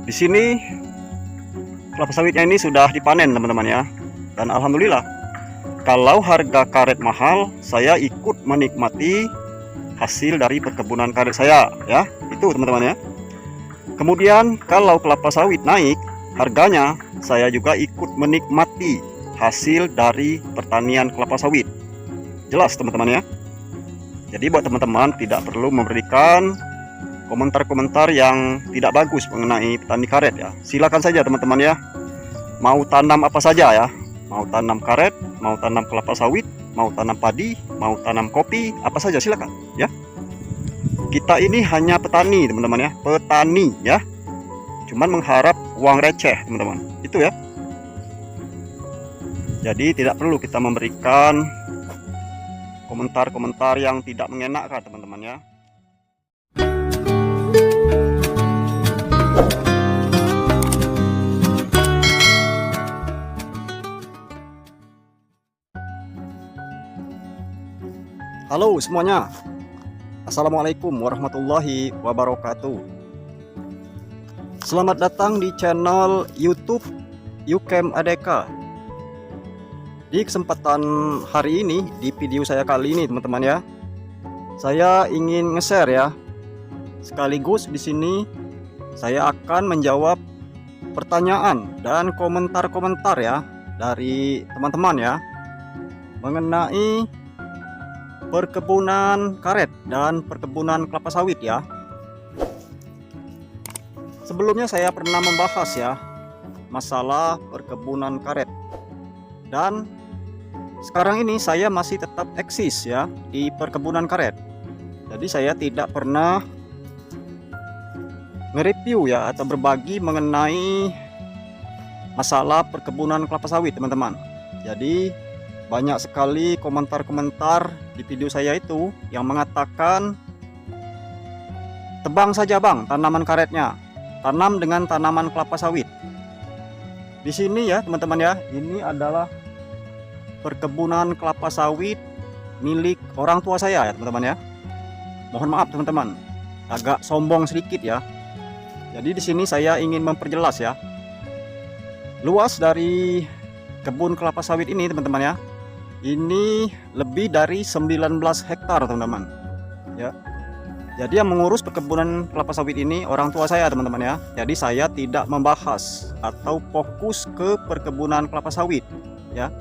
Di sini kelapa sawitnya ini sudah dipanen teman-teman ya. Dan alhamdulillah, kalau harga karet mahal, saya ikut menikmati hasil dari perkebunan karet saya ya. Itu teman-teman ya. Kemudian kalau kelapa sawit naik harganya, saya juga ikut menikmati hasil dari pertanian kelapa sawit. Jelas teman-teman ya. Jadi buat teman-teman tidak perlu memberikan komentar-komentar yang tidak bagus mengenai petani karet ya. Silakan saja teman-teman ya. Mau tanam apa saja ya. Mau tanam karet, mau tanam kelapa sawit, mau tanam padi, mau tanam kopi, apa saja silakan ya. Kita ini hanya petani teman-teman ya, petani ya. Cuman mengharap uang receh teman-teman. Itu ya. Jadi tidak perlu kita memberikan komentar-komentar yang tidak mengenakan teman-teman ya. Halo semuanya, Assalamualaikum warahmatullahi wabarakatuh. Selamat datang di channel YouTube Yukem Adeka. Di kesempatan hari ini, di video saya kali ini teman-teman ya, saya ingin nge-share ya. Sekaligus di sini saya akan menjawab pertanyaan dan komentar-komentar ya dari teman-teman ya mengenai perkebunan karet dan perkebunan kelapa sawit ya. Sebelumnya saya pernah membahas ya masalah perkebunan karet, dan sekarang ini saya masih tetap eksis ya di perkebunan karet. Jadi saya tidak pernah nge-review ya atau berbagi mengenai masalah perkebunan kelapa sawit teman-teman. Jadi banyak sekali komentar-komentar di video saya itu yang mengatakan, tebang saja bang tanaman karetnya, tanam dengan tanaman kelapa sawit. Di sini ya teman-teman ya, ini adalah perkebunan kelapa sawit milik orang tua saya ya teman-teman ya. Mohon maaf teman-teman, agak sombong sedikit ya. Jadi di sini saya ingin memperjelas ya. Luas dari kebun kelapa sawit ini teman-teman ya, ini lebih dari 19 hektar teman-teman ya. Jadi yang mengurus perkebunan kelapa sawit ini orang tua saya teman-teman ya. Jadi saya tidak membahas atau fokus ke perkebunan kelapa sawit ya.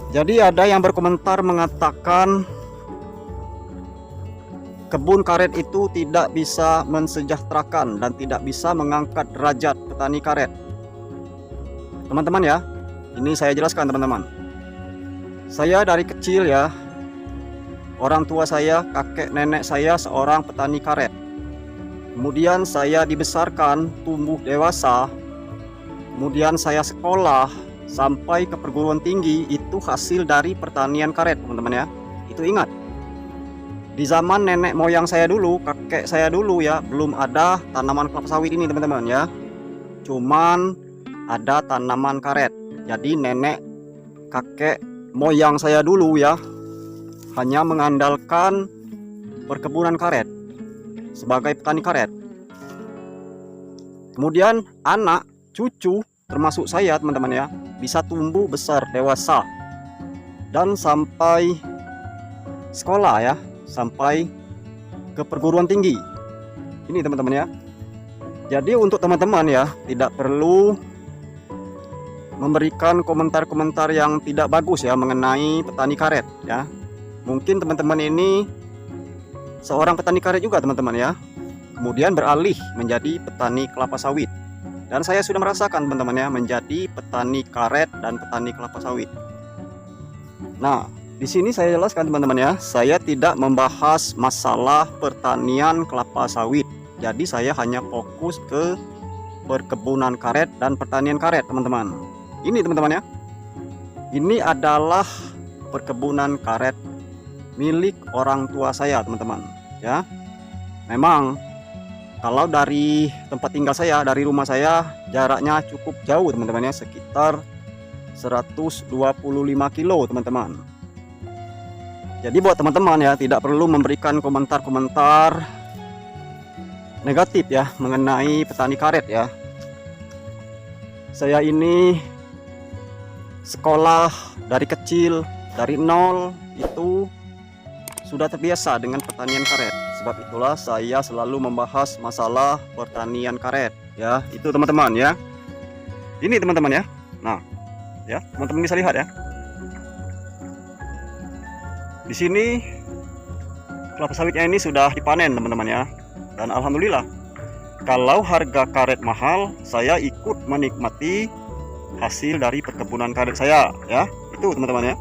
Jadi ada yang berkomentar mengatakan kebun karet itu tidak bisa mensejahterakan dan tidak bisa mengangkat derajat petani karet. Teman-teman ya, ini saya jelaskan teman-teman. Saya dari kecil ya, orang tua saya, kakek nenek saya seorang petani karet. Kemudian saya dibesarkan, tumbuh dewasa. Kemudian saya sekolah sampai ke perguruan tinggi, itu hasil dari pertanian karet teman-teman ya. Itu ingat, di zaman nenek moyang saya dulu, kakek saya dulu ya, belum ada tanaman kelapa sawit ini teman-teman ya. Cuman ada tanaman karet. Jadi nenek kakek moyang saya dulu ya hanya mengandalkan perkebunan karet sebagai petani karet. Kemudian anak cucu termasuk saya teman-teman ya bisa tumbuh besar dewasa dan sampai sekolah ya, sampai ke perguruan tinggi ini teman-teman ya. Jadi untuk teman-teman ya tidak perlu memberikan komentar-komentar yang tidak bagus ya mengenai petani karet ya. Mungkin teman-teman ini seorang petani karet juga teman-teman ya, kemudian beralih menjadi petani kelapa sawit. Dan saya sudah merasakan teman-teman ya menjadi petani karet dan petani kelapa sawit. Nah, di sini saya jelaskan teman-teman ya, saya tidak membahas masalah pertanian kelapa sawit. Jadi saya hanya fokus ke perkebunan karet dan pertanian karet teman-teman. Ini teman-teman ya, ini adalah perkebunan karet milik orang tua saya teman-teman ya. Memang kalau dari tempat tinggal saya, dari rumah saya, jaraknya cukup jauh teman-teman ya, sekitar 125 kilo teman-teman. Jadi buat teman-teman ya tidak perlu memberikan komentar-komentar negatif ya mengenai petani karet ya. Saya ini sekolah dari kecil, dari nol itu sudah terbiasa dengan pertanian karet. Sebab itulah saya selalu membahas masalah pertanian karet ya. Itu teman-teman ya. Ini teman-teman ya. Nah, ya, teman-teman bisa lihat ya. Di sini kelapa sawitnya ini sudah dipanen teman-teman ya. Dan alhamdulillah, kalau harga karet mahal, saya ikut menikmati hasil dari perkebunan karet saya ya. Itu teman-teman ya.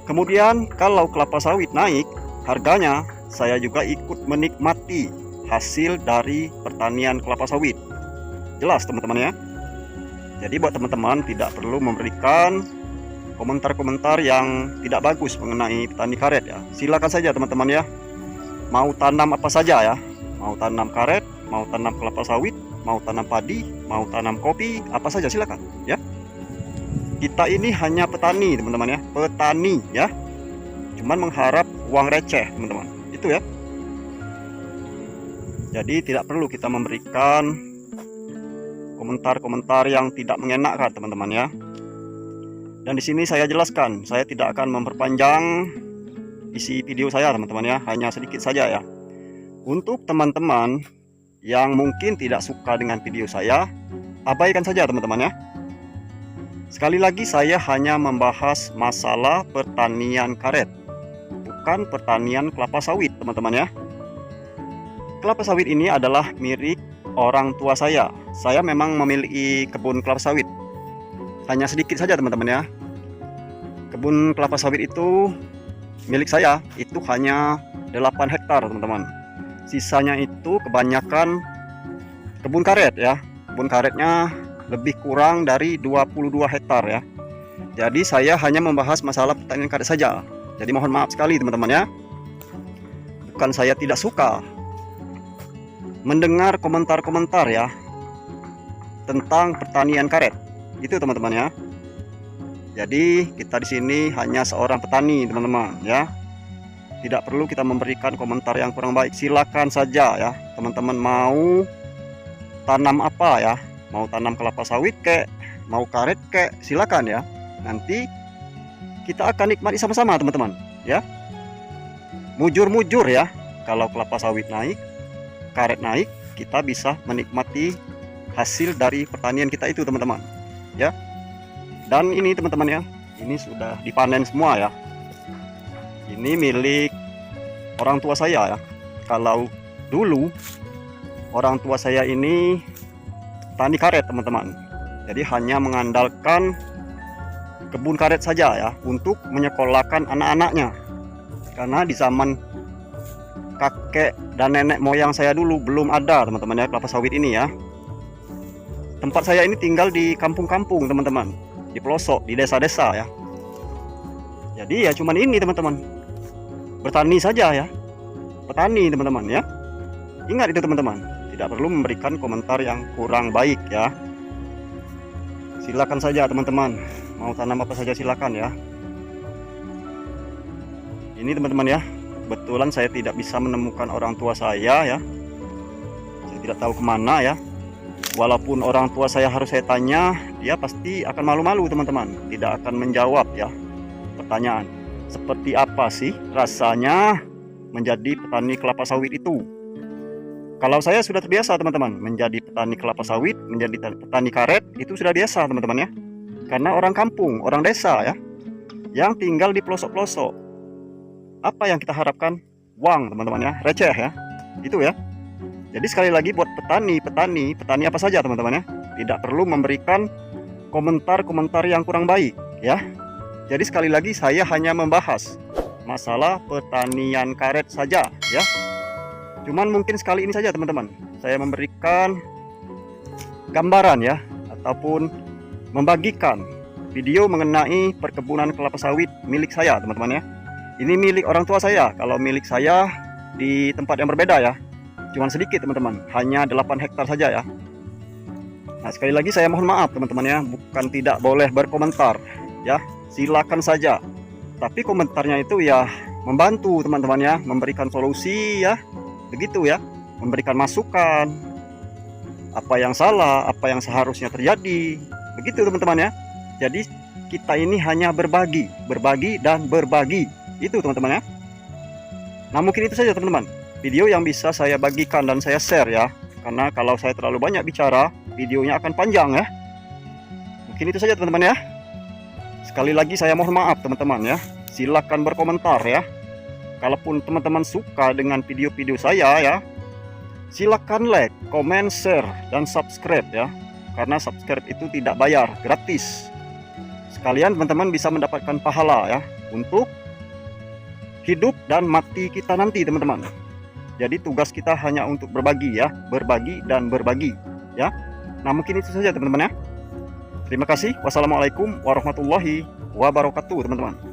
Kemudian kalau kelapa sawit naik harganya, saya juga ikut menikmati hasil dari pertanian kelapa sawit. Jelas teman-teman ya. Jadi buat teman-teman tidak perlu memberikan komentar-komentar yang tidak bagus mengenai petani karet ya. Silakan saja teman-teman ya. Mau tanam apa saja ya. Mau tanam karet, mau tanam kelapa sawit, mau tanam padi, mau tanam kopi, apa saja silakan ya. Kita ini hanya petani teman-teman ya. Petani ya. Cuman mengharap uang receh teman-teman. Itu ya. Jadi tidak perlu kita memberikan komentar-komentar yang tidak mengenakan teman-teman ya. Dan di sini saya jelaskan, saya tidak akan memperpanjang isi video saya teman-teman ya, hanya sedikit saja ya. Untuk teman-teman yang mungkin tidak suka dengan video saya, abaikan saja teman-teman ya. Sekali lagi saya hanya membahas masalah pertanian karet, bukan pertanian kelapa sawit teman-teman ya. Kelapa sawit ini adalah milik orang tua saya. Saya memang memiliki kebun kelapa sawit. Hanya sedikit saja teman-teman ya. Kebun kelapa sawit itu milik saya, itu hanya 8 hektar teman-teman. Sisanya itu kebanyakan kebun karet ya. Kebun karetnya lebih kurang dari 22 hektar ya. Jadi saya hanya membahas masalah pertanian karet saja. Jadi mohon maaf sekali teman-teman ya. Bukan saya tidak suka mendengar komentar-komentar ya tentang pertanian karet. Itu teman-teman ya. Jadi kita di sini hanya seorang petani teman-teman ya. Tidak perlu kita memberikan komentar yang kurang baik. Silakan saja ya teman-teman mau tanam apa ya. Mau tanam kelapa sawit kek, mau karet kek, silakan ya. Nanti kita akan nikmati sama-sama teman-teman ya. Mujur-mujur ya. Kalau kelapa sawit naik, karet naik, kita bisa menikmati hasil dari pertanian kita itu teman-teman ya. Dan ini teman-teman ya, ini sudah dipanen semua ya. Ini milik orang tua saya ya. Kalau dulu orang tua saya ini petani karet teman-teman, jadi hanya mengandalkan kebun karet saja ya untuk menyekolahkan anak-anaknya. Karena di zaman kakek dan nenek moyang saya dulu belum ada teman-teman ya kelapa sawit ini ya. Tempat saya ini tinggal di kampung-kampung teman-teman, di pelosok, di desa-desa ya. Jadi ya cuman ini teman-teman, bertani saja ya, petani teman-teman ya. Ingat itu teman-teman, tidak perlu memberikan komentar yang kurang baik ya. Silakan saja teman-teman, mau tanam apa saja silakan ya. Ini teman-teman ya, kebetulan saya tidak bisa menemukan orang tua saya ya. Saya tidak tahu kemana ya. Walaupun orang tua saya harus saya tanya, dia pasti akan malu-malu teman-teman, tidak akan menjawab ya pertanyaan. Seperti apa sih rasanya menjadi petani kelapa sawit itu? Kalau saya sudah terbiasa teman-teman menjadi petani kelapa sawit, menjadi petani karet, itu sudah biasa teman-teman ya. Karena orang kampung, orang desa ya, yang tinggal di pelosok-pelosok. Apa yang kita harapkan? Uang teman-teman ya, receh ya. Itu ya. Jadi sekali lagi buat petani apa saja teman-teman ya, tidak perlu memberikan komentar-komentar yang kurang baik ya. Jadi sekali lagi saya hanya membahas masalah pertanian karet saja ya. Cuman mungkin sekali ini saja teman-teman, saya memberikan gambaran ya, ataupun membagikan video mengenai perkebunan kelapa sawit milik saya teman-teman ya. Ini milik orang tua saya, kalau milik saya di tempat yang berbeda ya. Cuman sedikit teman-teman, hanya 8 hektar saja ya. Nah sekali lagi saya mohon maaf teman-teman ya, bukan tidak boleh berkomentar ya, silakan saja. Tapi komentarnya itu ya membantu teman-teman ya, memberikan solusi ya, begitu ya. memberikan masukan, apa yang salah, apa yang seharusnya terjadi. Begitu teman-teman ya. Jadi kita ini hanya berbagi dan berbagi. Itu teman-teman ya. Nah, mungkin itu saja teman-teman video yang bisa saya bagikan dan saya share ya. Karena kalau saya terlalu banyak bicara, videonya akan panjang ya. Mungkin itu saja teman-teman ya. Sekali lagi saya mohon maaf teman-teman ya. Silakan berkomentar ya. Kalaupun teman-teman suka dengan video-video saya ya, silakan like, comment, share, dan subscribe ya. Karena subscribe itu tidak bayar, gratis. Sekalian teman-teman bisa mendapatkan pahala ya untuk hidup dan mati kita nanti teman-teman. Jadi tugas kita hanya untuk berbagi ya, berbagi dan berbagi ya. Nah, mungkin itu saja teman-teman ya. Terima kasih. Wassalamualaikum warahmatullahi wabarakatuh teman-teman.